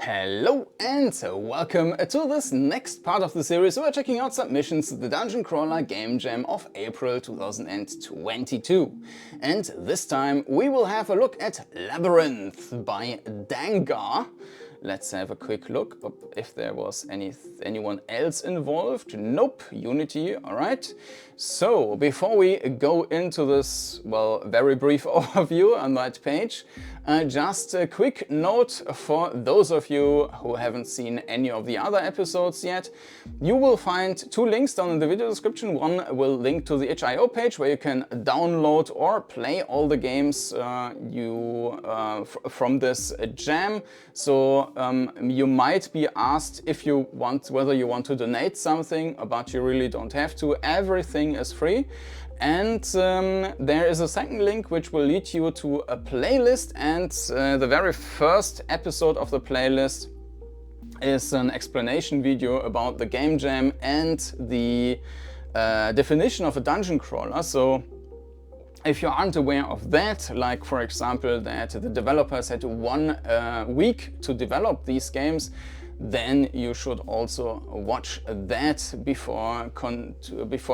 Hello and welcome to this next part of the series. We're checking out submissions to the Dungeon Crawler Game Jam of April 2022. And this time we will have a look at Labyrinth by Danga. Let's have a quick look if there was anyone else involved. Nope, Unity, alright. So, before we go into this, well, very brief overview on that page, just a quick note for those of you who haven't seen any of the other episodes yet. You will find two links down in the video description. One will link to the itch.io page where you can download or play all the games from this jam. So you might be asked if you want, whether you want to donate something, but you really don't have to. Everything is free. And there is a second link which will lead you to a playlist, and the very first episode of the playlist is an explanation video about the game jam and the definition of a dungeon crawler. So if you aren't aware of that, like for example that the developers had 1 week to develop these games, then you should also watch that before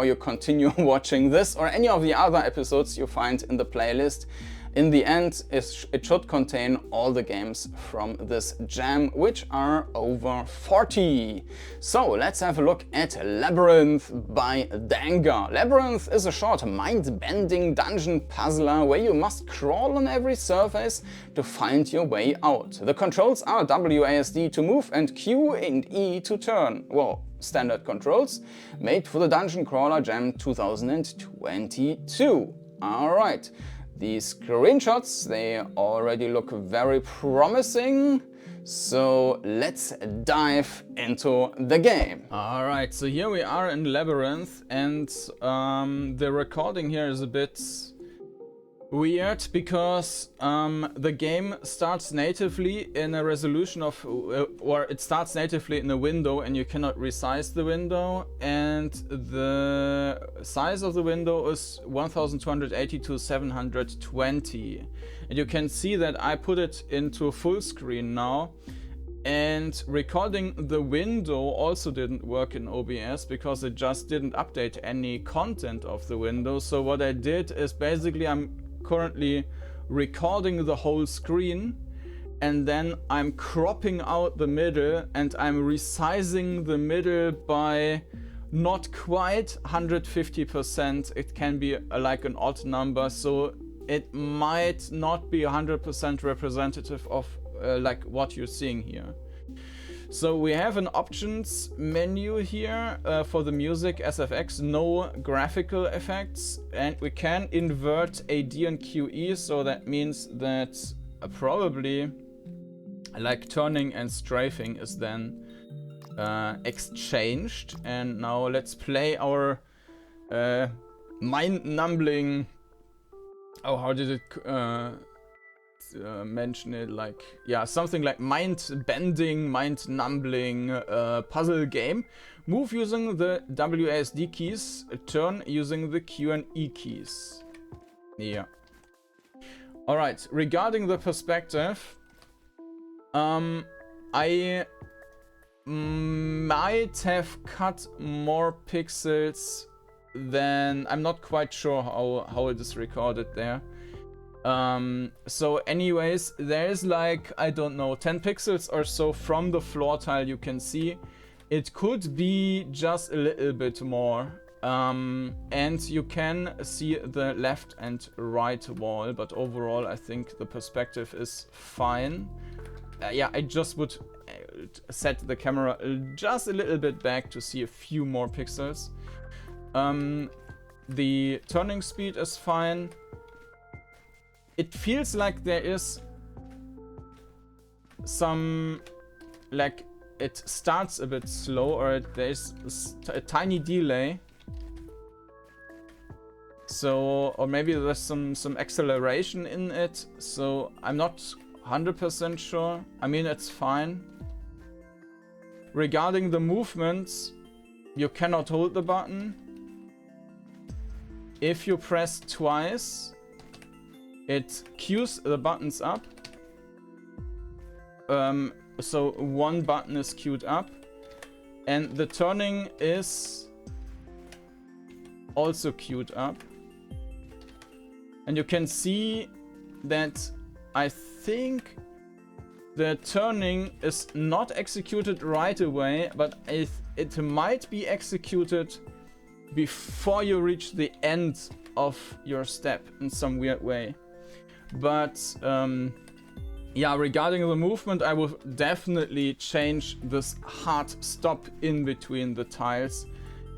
you continue watching this or any of the other episodes you find in the playlist. In the end, it should contain all the games from this jam, which are over 40. So let's have a look at Labyrinth by Danga. Labyrinth is a short, mind-bending dungeon puzzler where you must crawl on every surface to find your way out. The controls are WASD to move and Q and E to turn. Well, standard controls, made for the Dungeon Crawler Jam 2022. Alright. These screenshots, they already look very promising, so let's dive into the game. Alright, so here we are in Labyrinth, and the recording here is a bit weird because the game starts natively in a resolution of, or it starts natively in a window and you cannot resize the window, and the size of the window is 1280 to 720. And you can see that I put it into full screen now, and recording the window also didn't work in OBS because it just didn't update any content of the window. So what I did is basically I'm currently recording the whole screen, and then I'm cropping out the middle and I'm resizing the middle by not quite 150%. It can be like an odd number, so it might not be 100% representative of like what you're seeing here. So we have an options menu here for the music, SFX, no graphical effects, and we can invert AD and QE, so that means that probably like turning and strafing is then exchanged. And now let's play our mind-numbing, oh, how did it mention it, like, yeah, something like mind-bending, mind-numbling puzzle game. Move using the WASD keys, turn using the Q and E keys. Yeah. Alright, regarding the perspective, I might have cut more pixels than, I'm not quite sure how it is recorded there. So anyways, there's like, I don't know, 10 pixels or so from the floor tile you can see. It could be just a little bit more. And you can see the left and right wall, but overall I think the perspective is fine. Yeah, I just would set the camera just a little bit back to see a few more pixels. The turning speed is fine. It feels like there is some, like it starts a bit slow, or there's a tiny delay. So, or maybe there's some acceleration in it. So I'm not 100% sure. I mean, it's fine. Regarding the movements, you cannot hold the button. If you press twice, it queues the buttons up. so one button is queued up, and the turning is also queued up. And you can see that I think the turning is not executed right away, but it might be executed before you reach the end of your step in some weird way. But yeah, regarding the movement, I will definitely change this hard stop in between the tiles.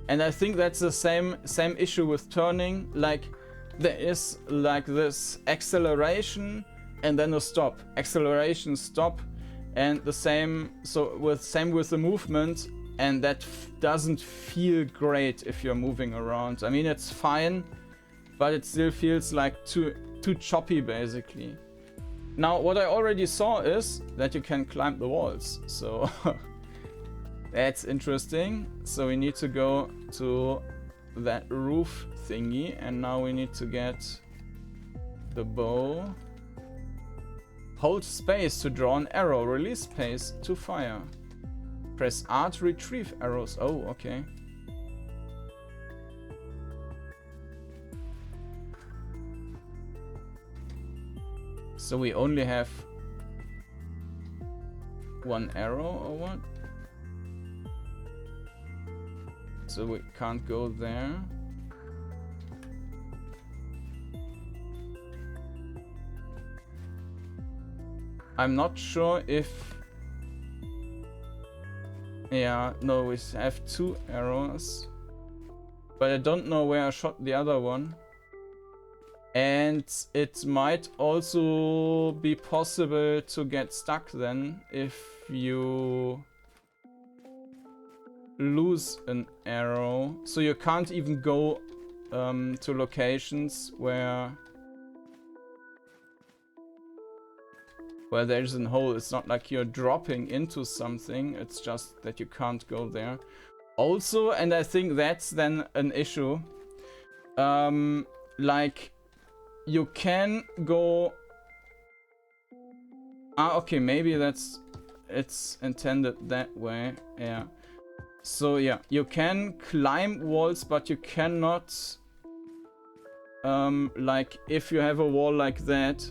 And I think that's the same issue with turning. Like, there is like this acceleration and then a stop, acceleration, stop, and the same with the movement, and that doesn't feel great if you're moving around. I mean, it's fine, but it still feels like too choppy basically. Now, what I already saw is that you can climb the walls, so that's interesting. So we need to go to that roof thingy, and now we need to get the bow. Hold space to draw an arrow, release space to fire. Press R to retrieve arrows. Oh, okay. So we only have one arrow or what? So we can't go there. I'm not sure if... Yeah, no, we have 2 arrows. But I don't know where I shot the other one. And it might also be possible to get stuck then if you lose an arrow. So you can't even go to locations where there's a hole. It's not like you're dropping into something, it's just that you can't go there. Also, and I think that's then an issue, like, you can go... Ah, okay, maybe it's intended that way, yeah. So yeah, you can climb walls, but you cannot, like, if you have a wall like that,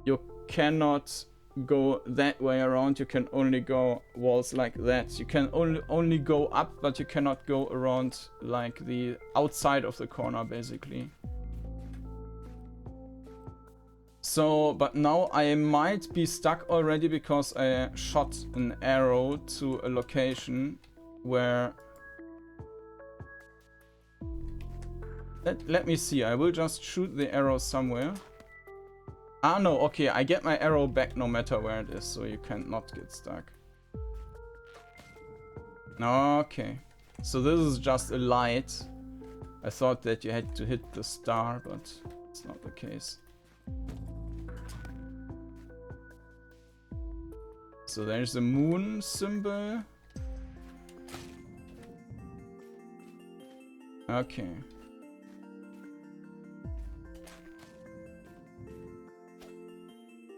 you cannot go that way around. You can only go walls like that. You can only go up, but you cannot go around like the outside of the corner basically. So, but now I might be stuck already because I shot an arrow to a location where... Let me see, I will just shoot the arrow somewhere. Ah no, okay, I get my arrow back no matter where it is, so you cannot get stuck. Okay, so this is just a light. I thought that you had to hit the star, but it's not the case. So there's the moon symbol. Okay.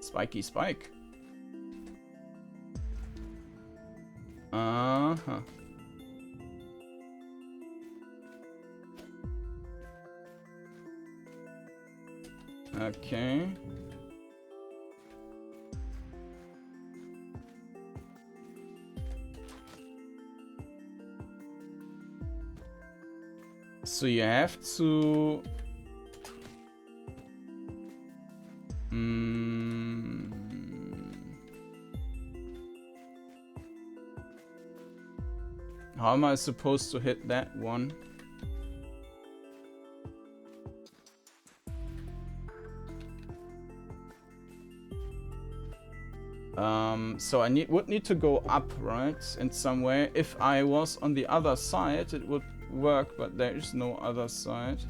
Spiky spike. Uh-huh. Okay. So you have to... How am I supposed to hit that one? So I would need to go up, right? In some way. If I was on the other side, it would work, but there is no other side.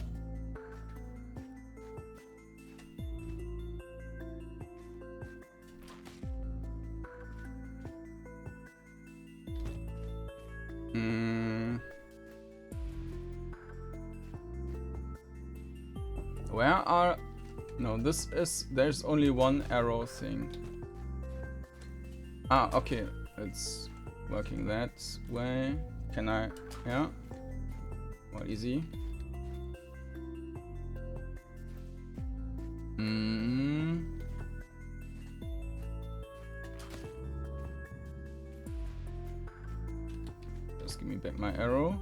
Where are... No, this is... There's only one arrow thing. Ah, okay. It's working that way. Can I? Yeah. More easy. Just give me back my arrow.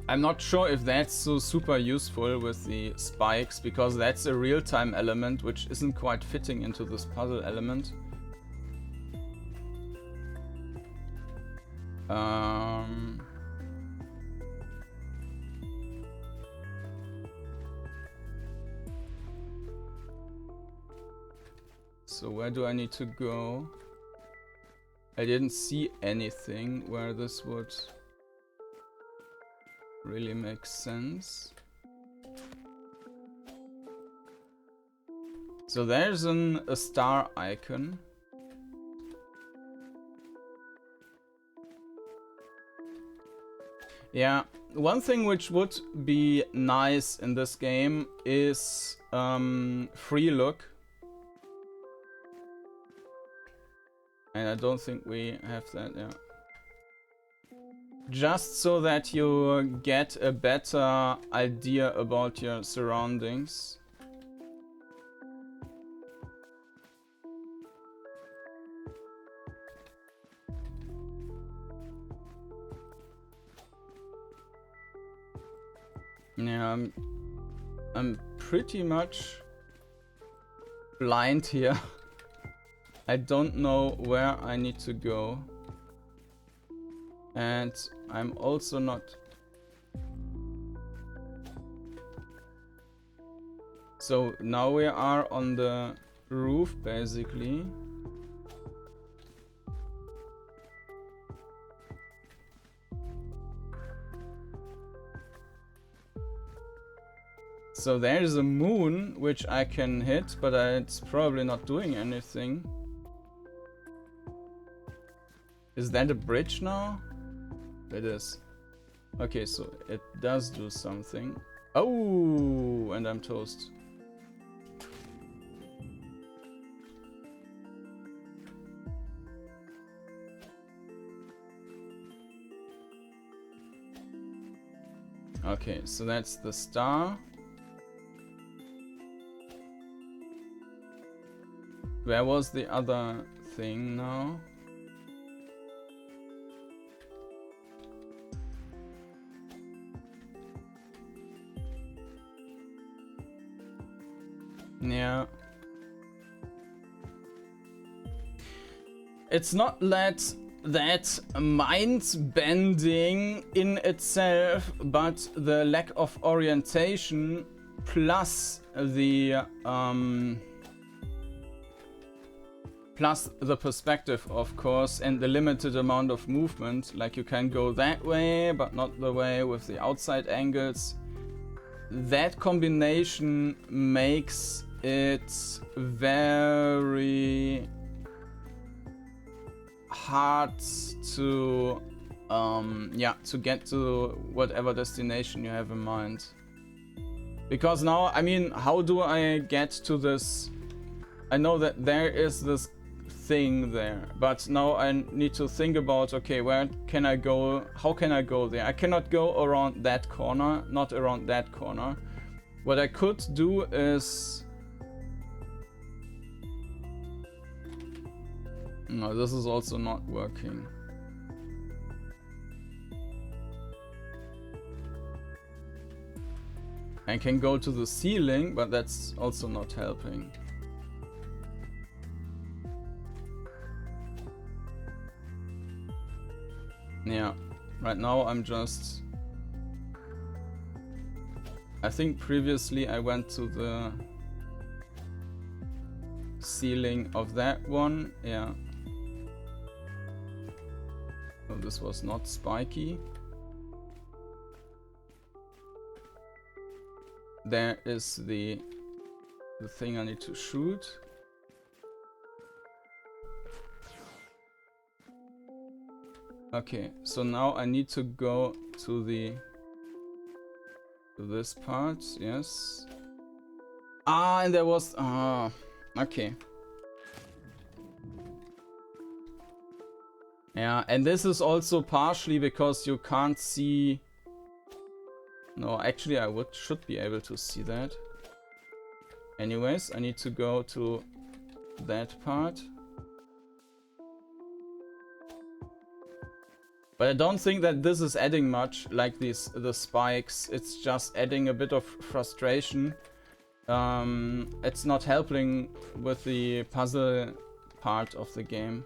I'm not sure if that's so super useful with the spikes, because that's a real-time element which isn't quite fitting into this puzzle element. So where do I need to go? I didn't see anything where this would really make sense. So there's a star icon. Yeah, one thing which would be nice in this game is free look. And I don't think we have that, yeah. Just so that you get a better idea about your surroundings. Yeah, I'm pretty much blind here. I don't know where I need to go. And I'm also not... So now we are on the roof, basically. So there's a moon which I can hit, but it's probably not doing anything. Is that a bridge now? It is. Okay, so it does do something. Oh, and I'm toast. Okay, so that's the star. Where was the other thing now? Yeah. It's not that mind-bending in itself, but the lack of orientation plus the perspective, of course, and the limited amount of movement. Like, you can go that way, but not the way with the outside angles. That combination makes it very hard to to get to whatever destination you have in mind. Because now, I mean, how do I get to this? I know that there is this thing there, but now I need to think about, okay, where can I go? How can I go there? I cannot go around that corner, not around that corner. What I could do is... No, this is also not working. I can go to the ceiling, but that's also not helping. Yeah, right now I'm just... I think previously I went to the ceiling of that one, yeah. So this was not spiky. There is the thing I need to shoot. Okay, so now I need to go to this part, yes. Ah, and there was... Ah, okay. Yeah, and this is also partially because you can't see... No, actually I should be able to see that. Anyways, I need to go to that part. But I don't think that this is adding much, like the spikes. It's just adding a bit of frustration. It's not helping with the puzzle part of the game.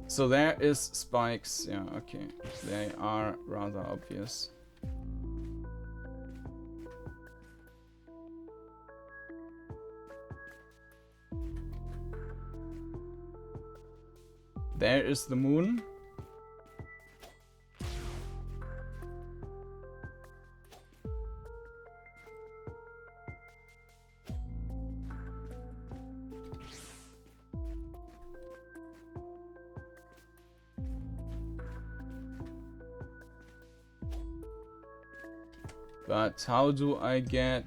So there is spikes, yeah, okay. They are rather obvious. There is the moon. But how do I get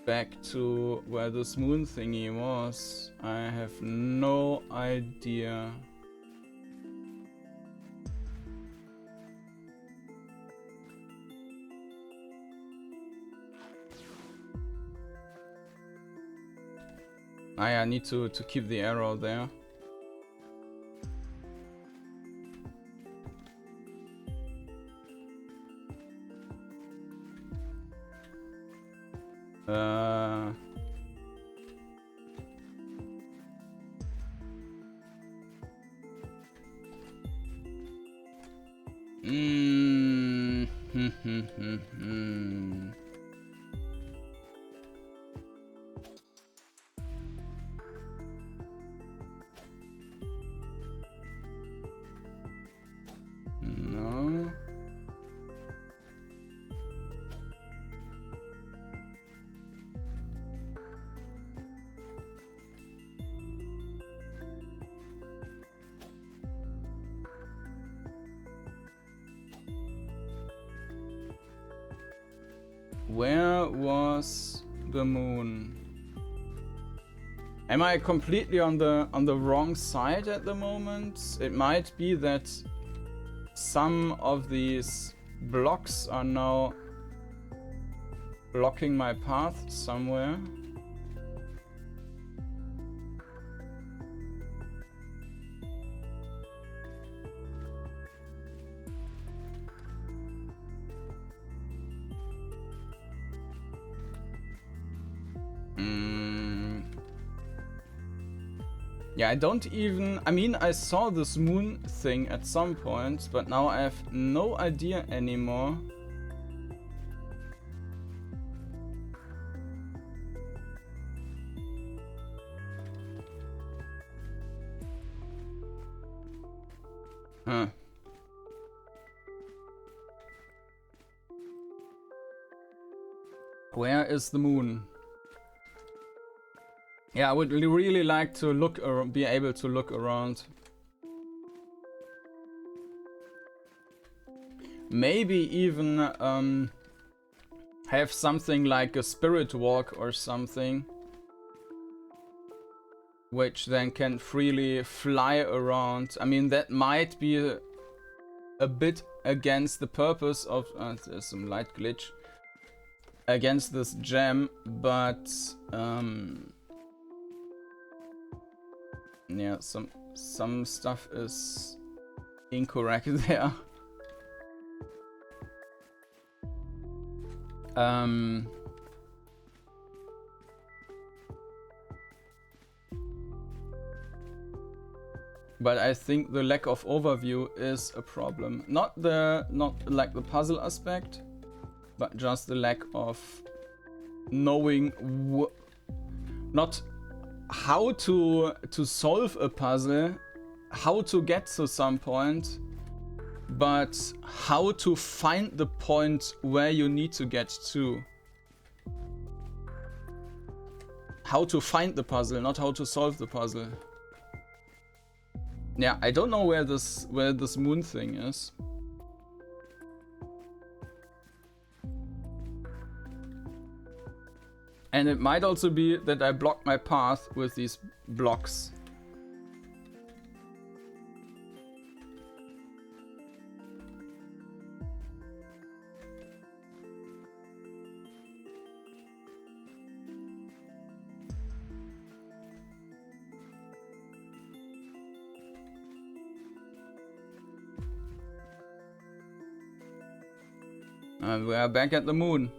back to where this moon thingy was? I have no idea. I need to keep the arrow there. No. Where was the moon? Am I completely on the wrong side at the moment? It might be that some of these blocks are now blocking my path somewhere. Yeah, I don't even... I mean, I saw this moon thing at some point, but now I have no idea anymore. Huh. Where is the moon? Yeah, I would really like to look around, be able to look around. Maybe even have something like a spirit walk or something, which then can freely fly around. I mean, that might be a bit against the purpose of... there's some light glitch. Against this gem, but... yeah, some stuff is incorrect there. But I think the lack of overview is a problem. Not like the puzzle aspect, but just the lack of knowing not how to solve a puzzle, how to get to some point, but how to find the point where you need to get to. How to find the puzzle, not how to solve the puzzle. Yeah, I don't know where this moon thing is. And it might also be that I block my path with these blocks. And we are back at the moon.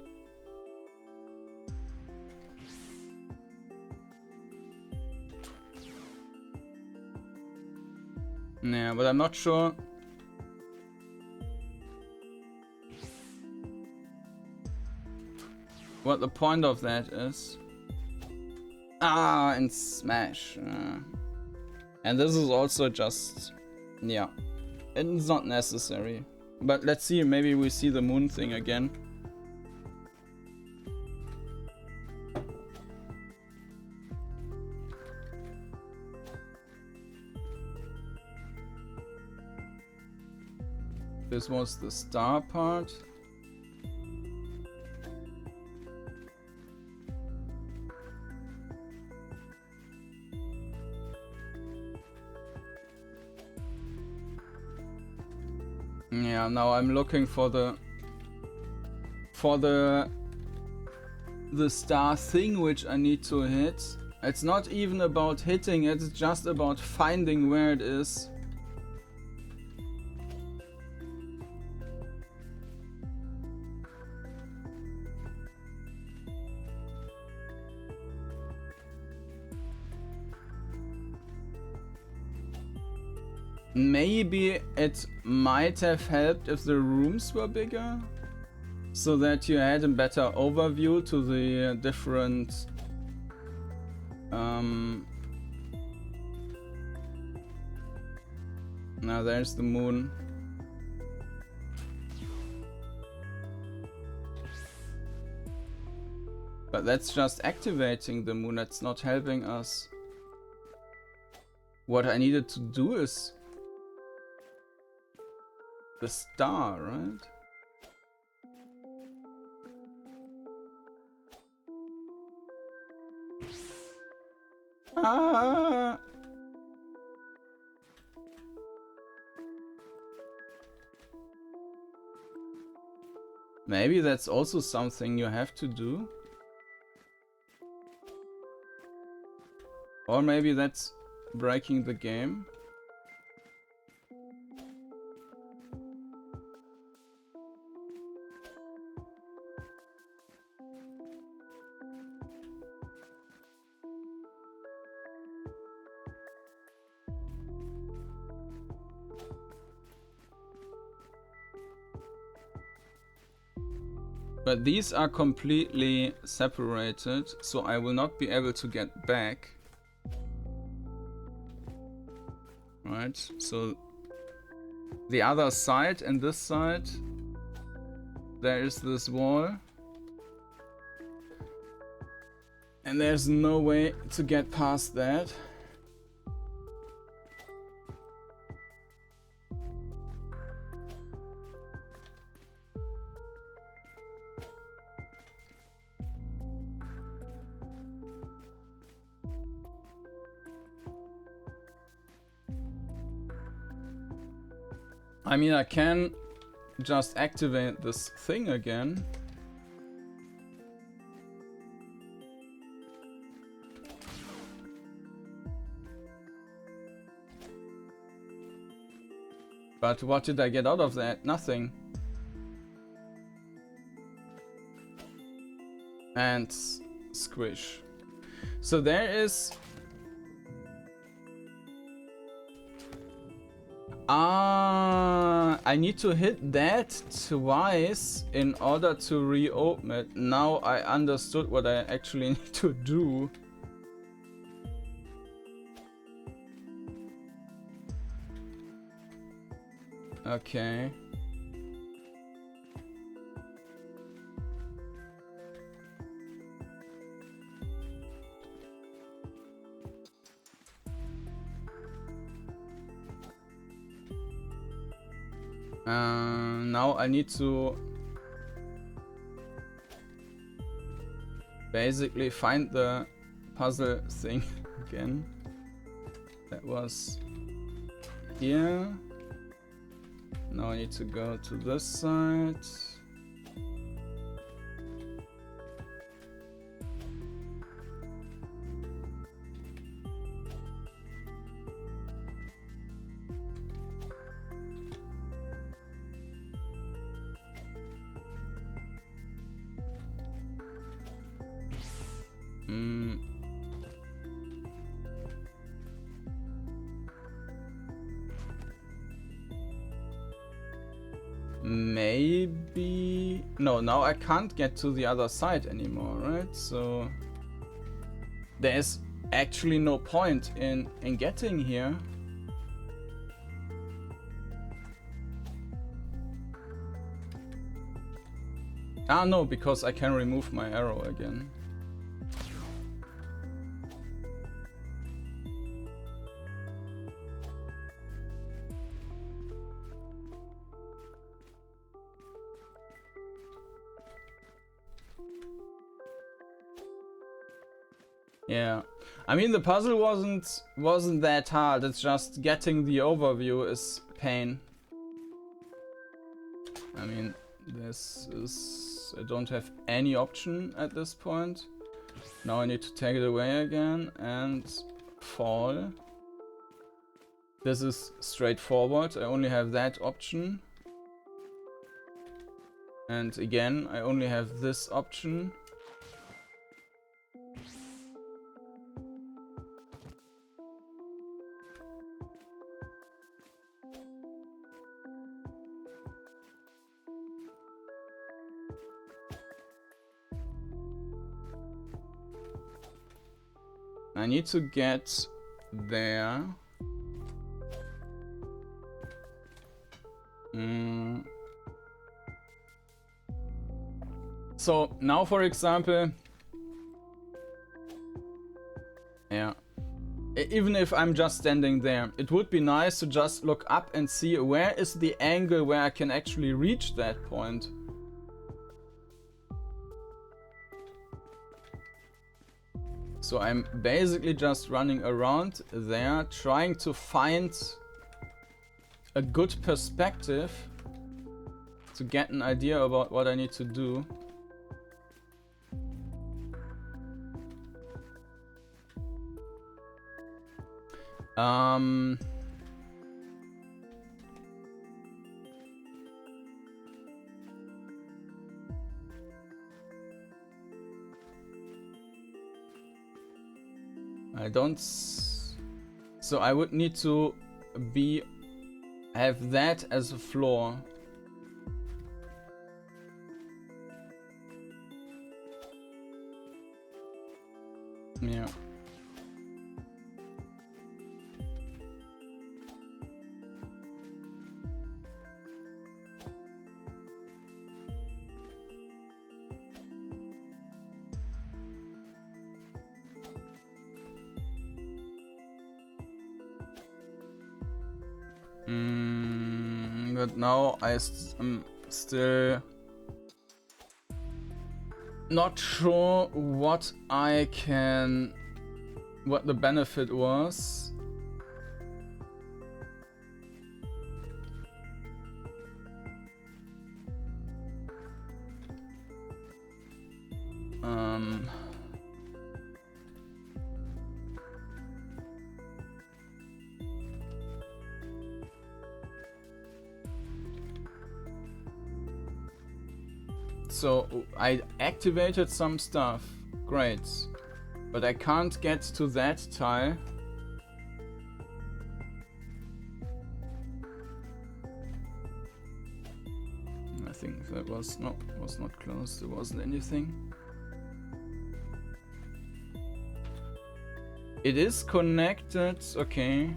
Yeah, but I'm not sure what the point of that is. Ah, and smash. And this is also just, yeah, it's not necessary. But let's see, maybe we see the moon thing again. This was the star part. Yeah, now I'm looking for the star thing which I need to hit. It's not even about hitting it, it's just about finding where it is. Maybe it might have helped if the rooms were bigger, so that you had a better overview to the different now there's the moon. But that's just activating the moon, that's not helping us. What I needed to do is the star, right? Ah! Maybe that's also something you have to do. Or maybe that's breaking the game. But these are completely separated, so I will not be able to get back. Right, so the other side and this side, there is this wall. And there's no way to get past that. I mean, I can just activate this thing again. But what did I get out of that? Nothing. And squish. So there is... I need to hit that twice in order to reopen it. Now I understood what I actually need to do. Okay. Now I need to basically find the puzzle thing again. That was here. Now I need to go to this side. Maybe... No, now I can't get to the other side anymore, right? So... There's actually no point in getting here. Ah, no, because I can remove my arrow again. Yeah, I mean the puzzle wasn't that hard. It's just getting the overview is pain. I mean, this is... I don't have any option at this point. Now I need to take it away again and fall. This is straightforward. I only have that option. And again, I only have this option. I need to get there. So now, for example, yeah, even if I'm just standing there, it would be nice to just look up and see where is the angle where I can actually reach that point. So I'm basically just running around there, trying to find a good perspective to get an idea about what I need to do. I don't... So I would need to have that as a floor. Yeah. But now I'm still not sure what the benefit was. So I activated some stuff, great, but I can't get to that tile. I think that was not close. There wasn't anything. It is connected. Okay.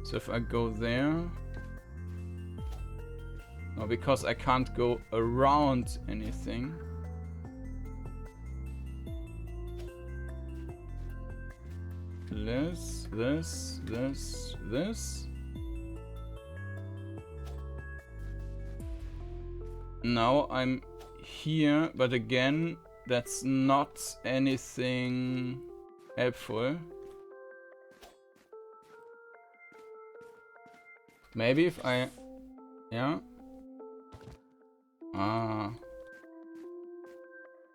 So if I go there, no, because I can't go around anything. This. Now I'm here, but again, that's not anything helpful. Maybe if I... Yeah. Ah.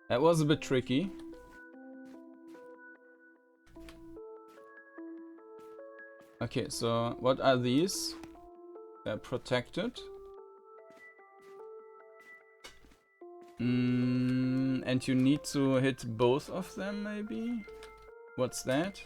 That was a bit tricky. Okay, so what are these? They're protected. And you need to hit both of them, maybe? What's that?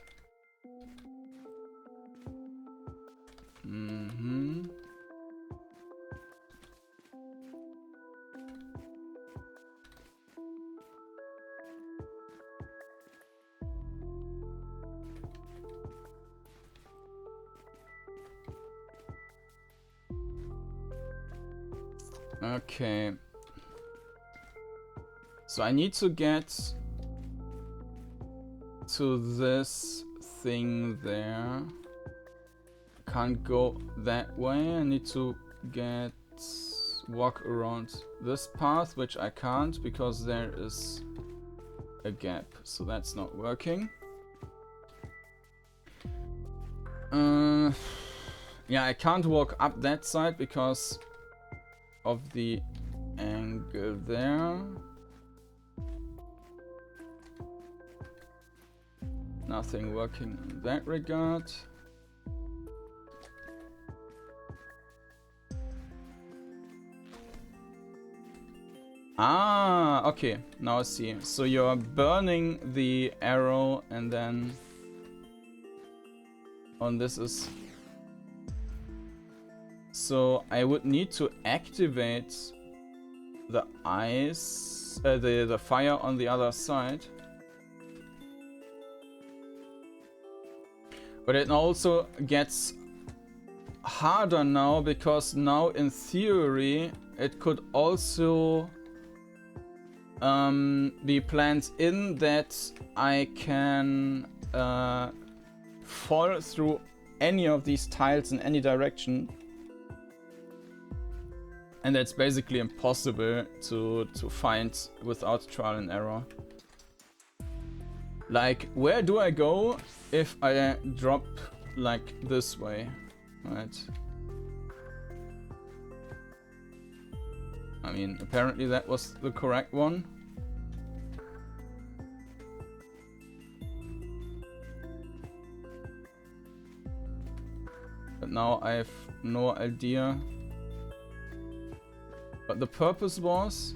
Okay. So I need to get to this thing there. Can't go that way. I need to walk around this path, which I can't because there is a gap. So that's not working. Yeah, I can't walk up that side because of the angle there. Nothing working in that regard. Ah, okay, now I see. So you're burning the arrow and then on this is... So I would need to activate the ice, the fire on the other side. But it also gets harder now because now in theory it could also be planned in that I can fall through any of these tiles in any direction. And that's basically impossible to find without trial and error. Like, where do I go if I drop like this way, right? I mean, apparently that was the correct one. But now I have no idea. But the purpose was...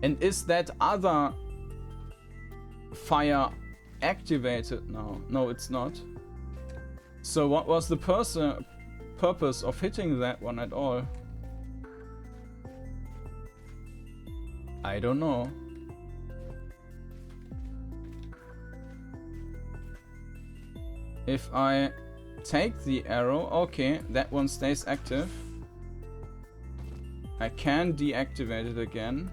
And is that other fire activated now? No, it's not. So what was the purpose of hitting that one at all? I don't know. If I take the arrow, okay, that one stays active. I can deactivate it again.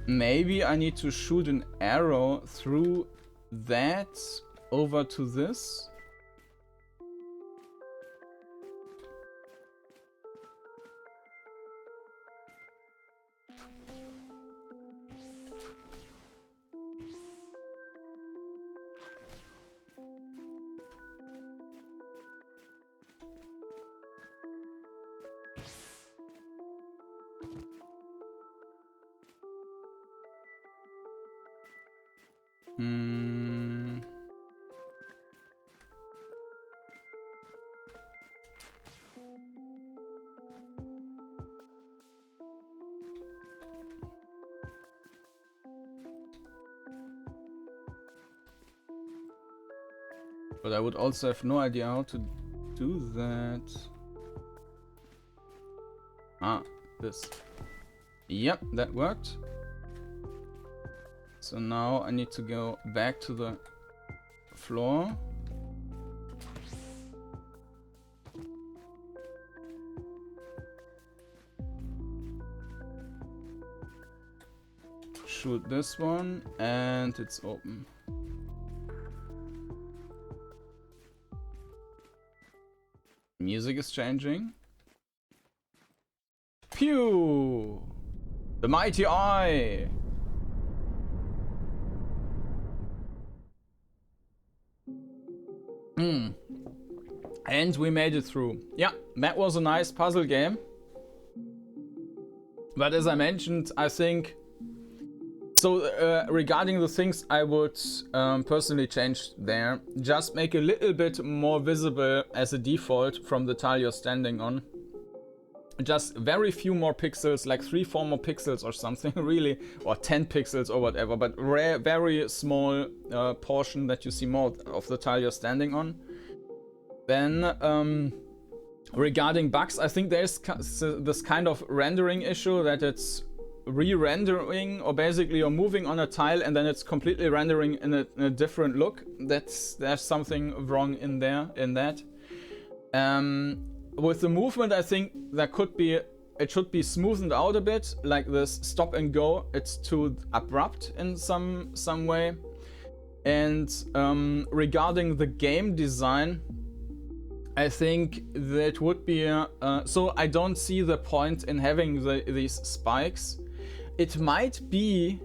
Maybe I need to shoot an arrow through that over to this. But I would also have no idea how to do that. Ah, this. Yep, that worked. So now I need to go back to the floor. shoot this one, and it's open. Music is changing. Pew! The mighty eye! And we made it through. Yeah, that was a nice puzzle game. But as I mentioned, I think... So, regarding the things I would personally change there, just make a little bit more visible as a default from the tile you're standing on. Just very few more pixels, like 3-4 more pixels or something, really, or 10 pixels or whatever, but very small portion that you see more of the tile you're standing on. Then, regarding bugs, I think there's this kind of rendering issue that it's re-rendering, or basically you're moving on a tile and then it's completely rendering in a different look. There's something wrong in there, in that. With the movement, I think it should be smoothened out a bit, like this stop and go. It's too abrupt in some way. And regarding the game design, I think that would be so I don't see the point in having these spikes. It might be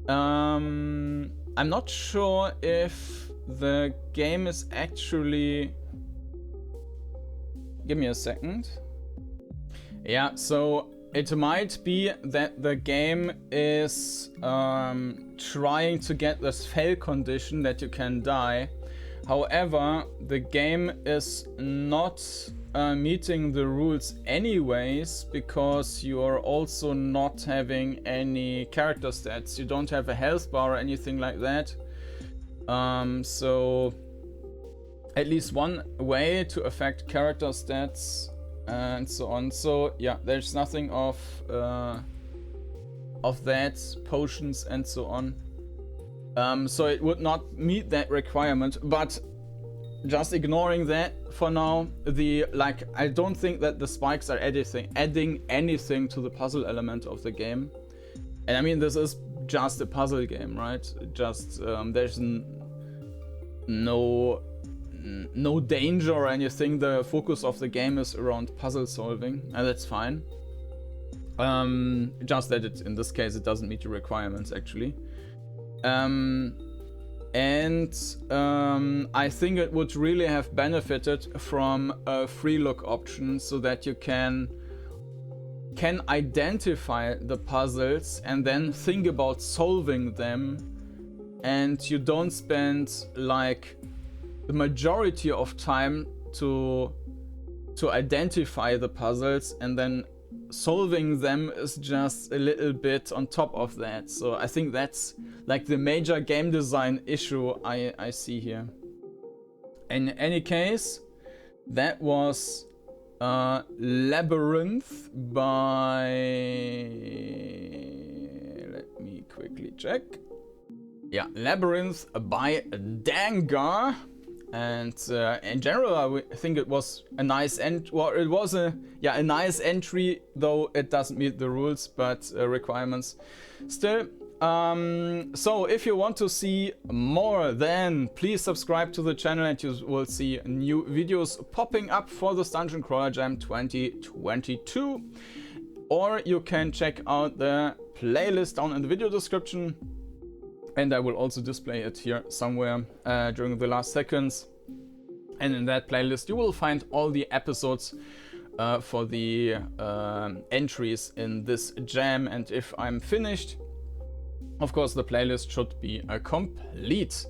I'm not sure if the game is actually... Give me a second. Yeah, so it might be that the game is trying to get this fail condition that you can die. However, the game is not meeting the rules anyways, because you are also not having any character stats. You don't have a health bar or anything like that. So at least one way to affect character stats and so on. So yeah, there's nothing of that, potions and so on. So it would not meet that requirement, but just ignoring that for now, I don't think that the spikes are adding anything to the puzzle element of the game. And I mean, this is just a puzzle game, right? Just there's no danger or anything. The focus of the game is around puzzle solving, and that's fine. Just that in this case it doesn't meet the requirements actually. I think it would really have benefited from a free look option, so that you can identify the puzzles and then think about solving them, and you don't spend like the majority of time to identify the puzzles, and then solving them is just a little bit on top of that. So I think that's like the major game design issue I see here. In any case, that was Labyrinth by... Let me quickly check. Yeah, Labyrinth by Danga. And in general, I think it was a nice it was a nice entry, though it doesn't meet the rules, but requirements still. So if you want to see more, then please subscribe to the channel and you will see new videos popping up for the Dungeon Crawler Jam 2022. Or you can check out the playlist down in the video description. And I will also display it here somewhere during the last seconds. And in that playlist you will find all the episodes for the entries in this jam. And if I'm finished, of course the playlist should be complete.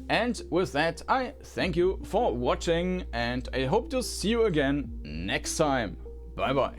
And with that, I thank you for watching, and I hope to see you again next time. Bye bye.